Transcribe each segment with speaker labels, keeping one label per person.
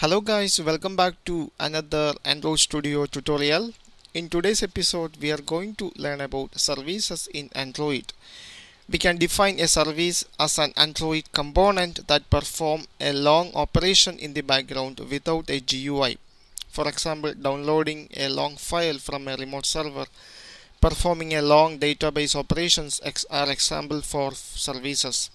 Speaker 1: Hello guys, welcome back to another Android Studio tutorial. In today's episode, we are going to learn about services in Android. We can define a service as an Android component that performs a long operation in the background without a GUI. For example, downloading a long file from a remote server, performing a long database operations are examples for services.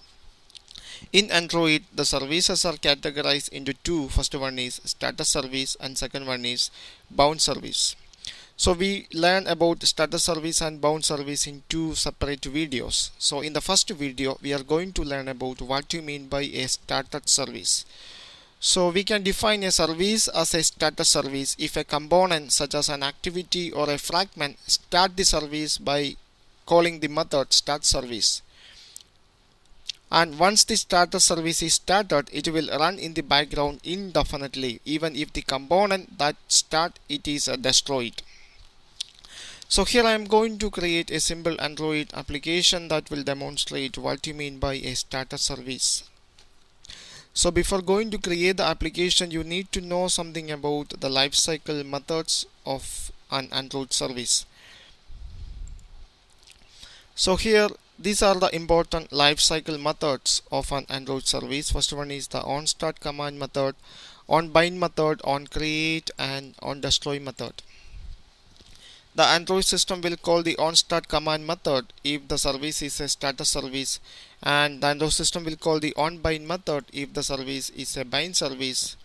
Speaker 1: In Android, the services are categorized into two. First one is status service and second one is bound service. So we learn about status service and bound service in two separate videos. So in the first video, we are going to learn about what you mean by a status service. So we can define a service as a status service if a component such as an activity or a fragment start the service by calling the method start service. And once the starter service is started, it will run in the background indefinitely even if the component that start it is destroyed. So here I am going to create a simple Android application that will demonstrate what you mean by a starter service. So before going to create the application, you need to know something about the lifecycle methods of an Android service. So here these are the important lifecycle methods of an Android service. First one is the onStart command method, onBind method, onCreate and onDestroy method. The Android system will call the onStart command method if the service is a status service, and the Android system will call the onBind method if the service is a bind service.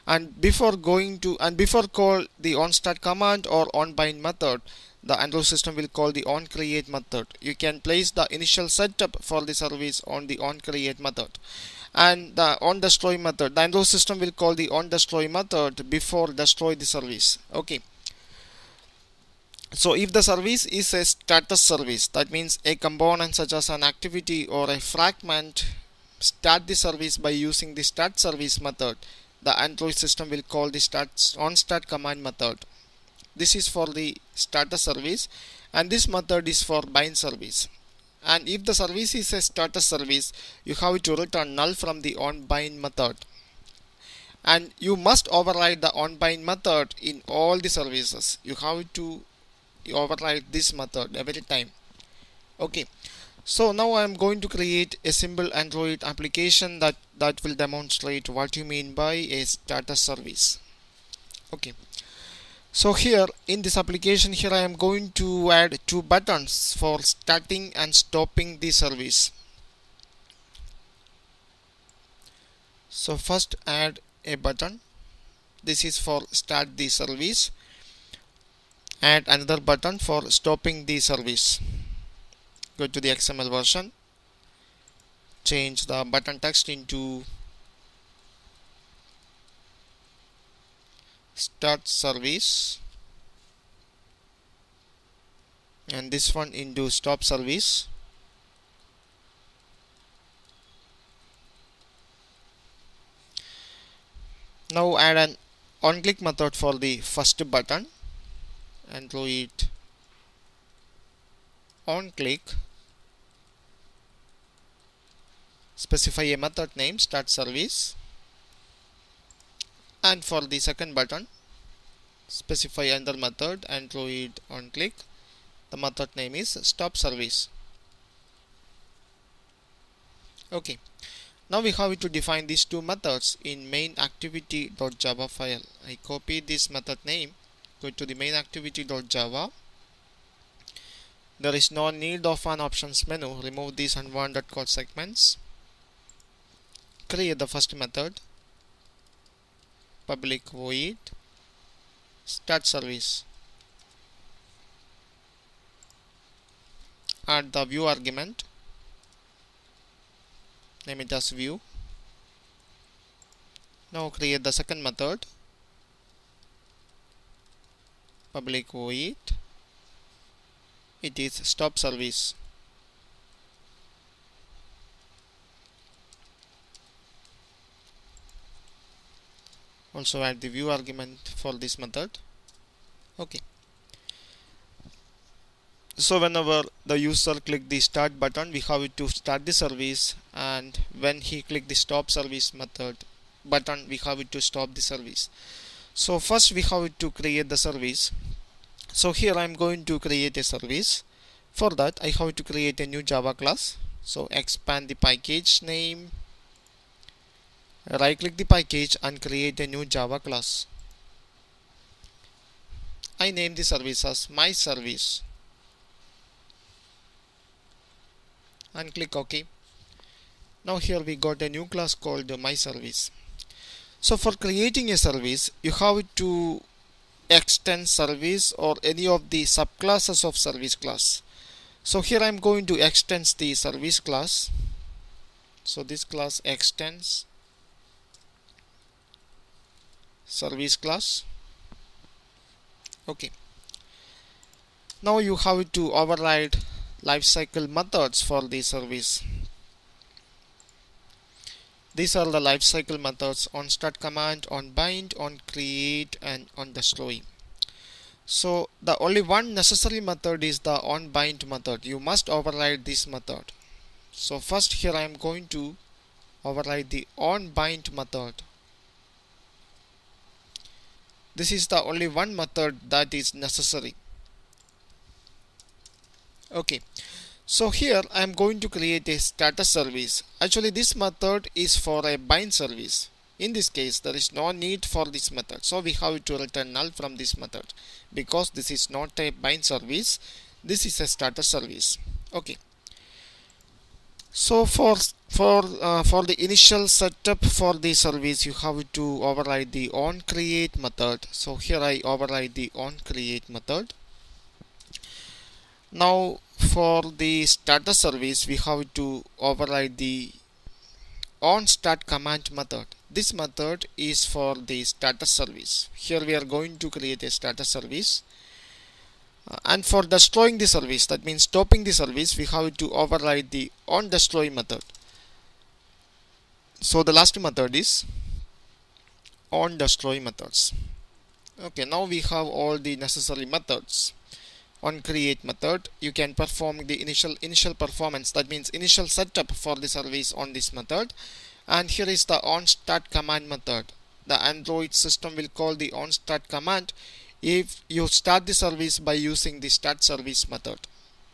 Speaker 1: And before call the onStart command or onBind method, the Android system will call the onCreate method. You can place the initial setup for the service on the onCreate method. And the onDestroy method, the Android system will call the onDestroy method before destroy the service. Okay. So if the service is a status service, that means a component such as an activity or a fragment start the service by using the start service method, the Android system will call the onStart command method. This is for the status service and this method is for bind service. And if the service is a status service, you have to return null from the onBind method. And you must override the onBind method in all the services. You have to override this method every time. Okay. So now I am going to create a simple Android application that will demonstrate what you mean by a status service. Okay. So here in this application, here I am going to add two buttons for starting and stopping the service. So first add a button. This is for start the service. Add another button for stopping the service. Go to the XML version. Change the button text into start service and this one into stop service. Now add an onClick method for the first button. Android onClick. Specify a method name start service. And for the second button, specify another method Android onClick. The method name is stop service. Okay. Now we have to define these two methods in main activity.java file. I copy this method name. Go to the main activity.java. There is no need of an options menu. Remove these unwanted code segments. Create the first method. Public void start service. Add the view argument. Name it as view. Now create the second method. Public void. It is stop service. Also add the view argument for this method. Okay. So whenever the user click the start button, we have to start the service, and when he click the stop service method, button we have to stop the service. So first we have to create the service. So here I am going to create a service. For that I have to create a new Java class. So expand the package name, right click the package and create a new Java class. I name the service as my service and click OK. Now here we got a new class called my service. So for creating a service, you have to extend service or any of the subclasses of service class. So here I am going to extend the service class. So this class extends service class. Okay. Now you have to override lifecycle methods for the service. These are the lifecycle methods: on start command, on bind, on create, and on destroy. So the only one necessary method is the on bind method. You must override this method. So first here I am going to override the on bind method. This is the only one method that is necessary. Okay. So here I am going to create a status service. Actually this method is for a bind service. In this case there is no need for this method. So we have to return null from this method because this is not a bind service. This is a status service. Okay. So for the initial setup for the service you have to override the on create method. So here I override the on create method. Now for the status service we have to override the on start command method. This method is for the status service. Here we are going to create a status service. And for destroying the service, that means stopping the service, we have to override the on destroy method. So the last method is on destroy methods. Okay, now we have all the necessary methods. On create method, you can perform the initial performance, that means initial setup for the service on this method. And here is the on start command method. The Android system will call the on start command if you start the service by using the start service method.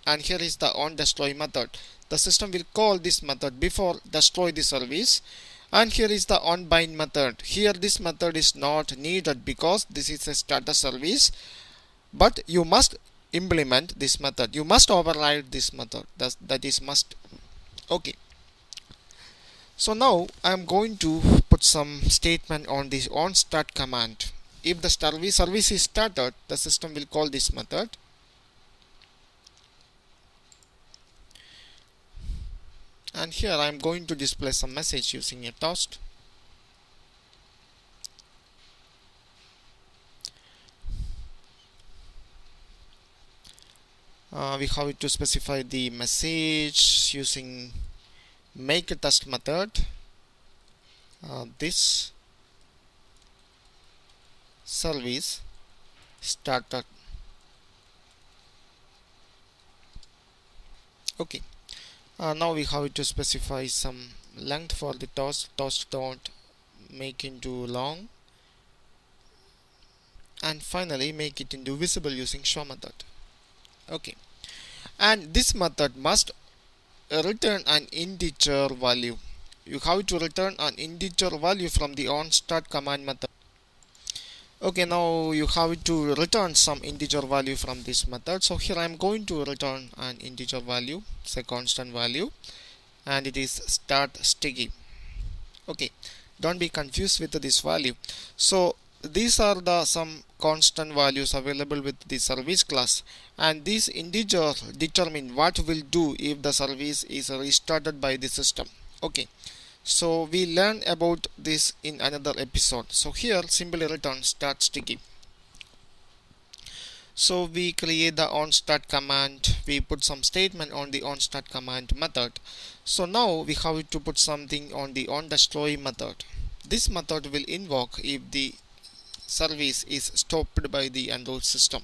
Speaker 1: And here is the on destroy method. The system will call this method before destroy the service. And here is the on bind method. Here this method is not needed because this is a status service, but you must implement this method. You must override this method. That is must. Okay. So now I am going to put some statement on this on start command. If the service is started, the system will call this method. And here I am going to display some message using a toast. We have to specify the message using make a test method. This service started. Okay. Now we have to specify some length for the toast. Toast don't make into long. And finally make it into visible using show method. Okay. And this method must return an integer value. You have to return an integer value from the on start command method. Okay, now you have to return some integer value from this method. So here I am going to return an integer value, say constant value, and it is start sticky. Okay, don't be confused with this value. So these are the some constant values available with the service class, and these integers determine what will do if the service is restarted by the system. Okay, so we learn about this in another episode. So here simply return start sticky. So we create the on start command, we put some statement on the on start command method. So now we have to put something on the on destroy method. This method will invoke if the service is stopped by the Android system.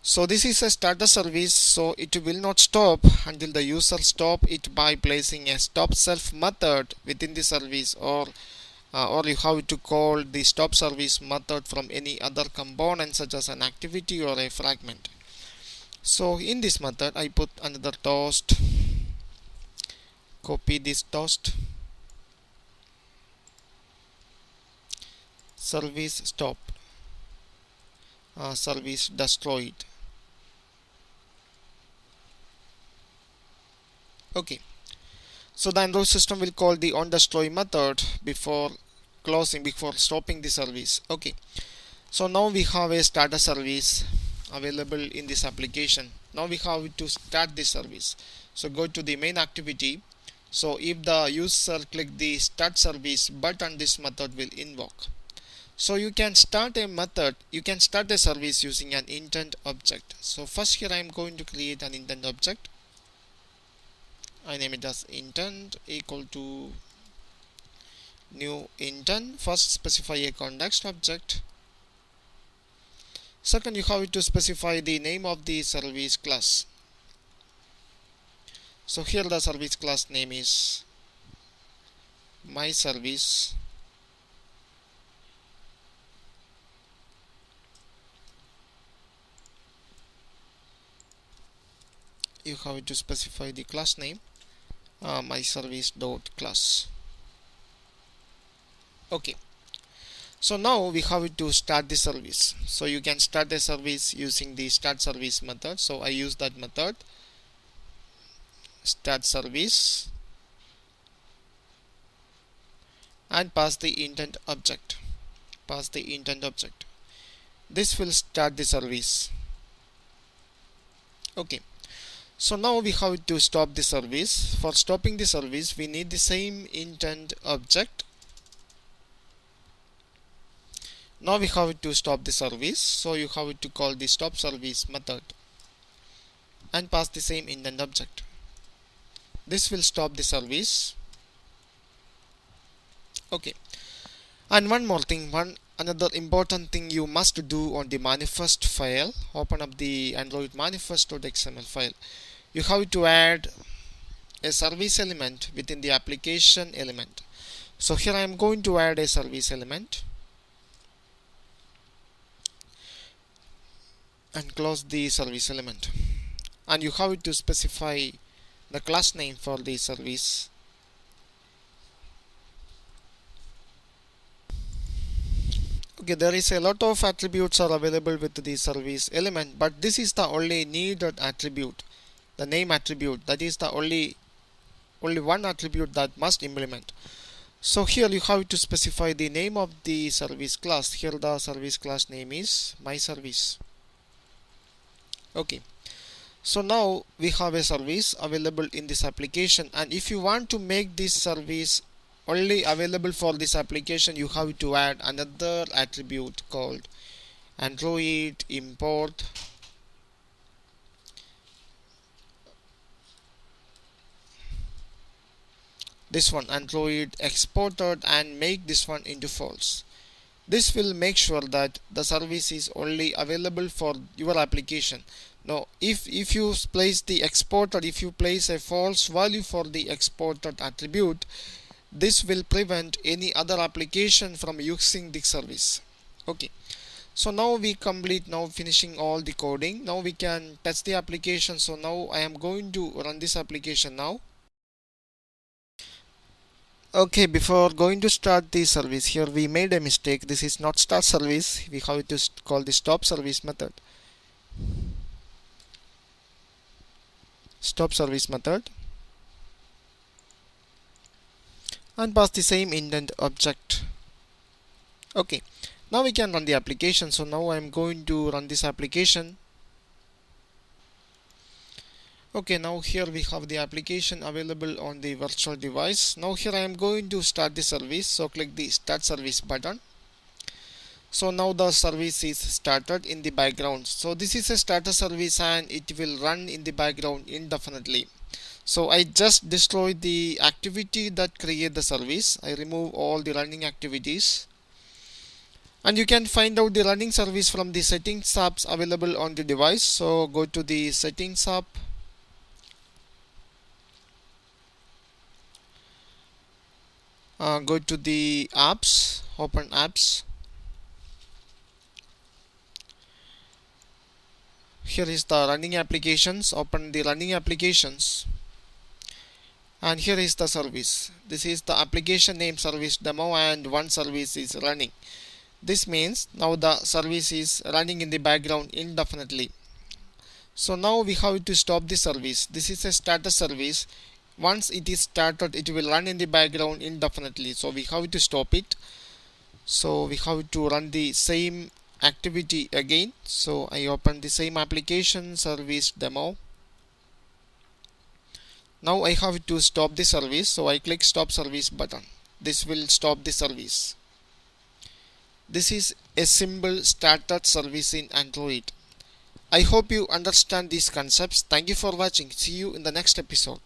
Speaker 1: So this is a status service, so it will not stop until the user stop it by placing a stop self method within the service or or you have to call the stop service method from any other component such as an activity or a fragment. So in this method I put another toast, copy this toast, service stop, service destroyed. Okay, so the Android system will call the onDestroy method before stopping the service. Okay, so now we have a status service available in this application. Now we have to start this service. So go to the main activity. So if the user click the start service button, this method will invoke. So you can start a service using an intent object. So first here I am going to create an intent object. I name it as intent equal to new intent. First specify a context object. Second, you have to specify the name of the service class. So here the service class name is my service. You have to specify the class name, my service dot class. Okay, so now we have to start the service. So you can start a service using the start service method. So I use that method, start service, and pass the intent object. This will start the service. Okay, so now we have to stop the service. For stopping the service we need the same intent object. Now we have to stop the service, so you have to call the stop service method and pass the same intent object. This will stop the service. Okay, and one more thing, another important thing you must do on the manifest file. Open up the Android manifest.xml file. You have to add a service element within the application element. So here I am going to add a service element and close the service element, and you have to specify the class name for the service. Okay, there is a lot of attributes are available with the service element, but this is the only needed attribute, the name attribute. That is the only one attribute that must implement. So here you have to specify the name of the service class. Here the service class name is my service. Okay, so now we have a service available in this application, and if you want to make this service only available for this application, you have to add another attribute called Android import this one, Android exported, and make this one into false. This will make sure that the service is only available for your application. Now if you place the exported, if you place a false value for the exported attribute, this will prevent any other application from using the service. Okay, so now we finishing all the coding. Now we can test the application. So now I am going to run this application now. Okay, before going to start the service, here we made a mistake. This is not start service. We have to call the stop service method. Stop service method and pass the same intent object. Okay, now we can run the application. So now I am going to run this application. Okay, now here we have the application available on the virtual device. Now here I am going to start the service. So click the start service button. So now the service is started in the background. So this is a starter service and it will run in the background indefinitely. So I just destroyed the activity that create the service. I remove all the running activities. And you can find out the running service from the settings apps available on the device. So go to the settings app. Go to the apps, open apps. Here is the running applications. Open the running applications, and here is the service. This is the application name service demo, and one service is running. This means now the service is running in the background indefinitely. So now we have to stop the service. This is a status service. Once it is started, it will run in the background indefinitely. So we have to stop it. So we have to run the same activity again. So I open the same application service demo. Now I have to stop the service. So I click stop service button. This will stop the service. This is a simple started service in Android. I hope you understand these concepts. Thank you for watching. See you in the next episode.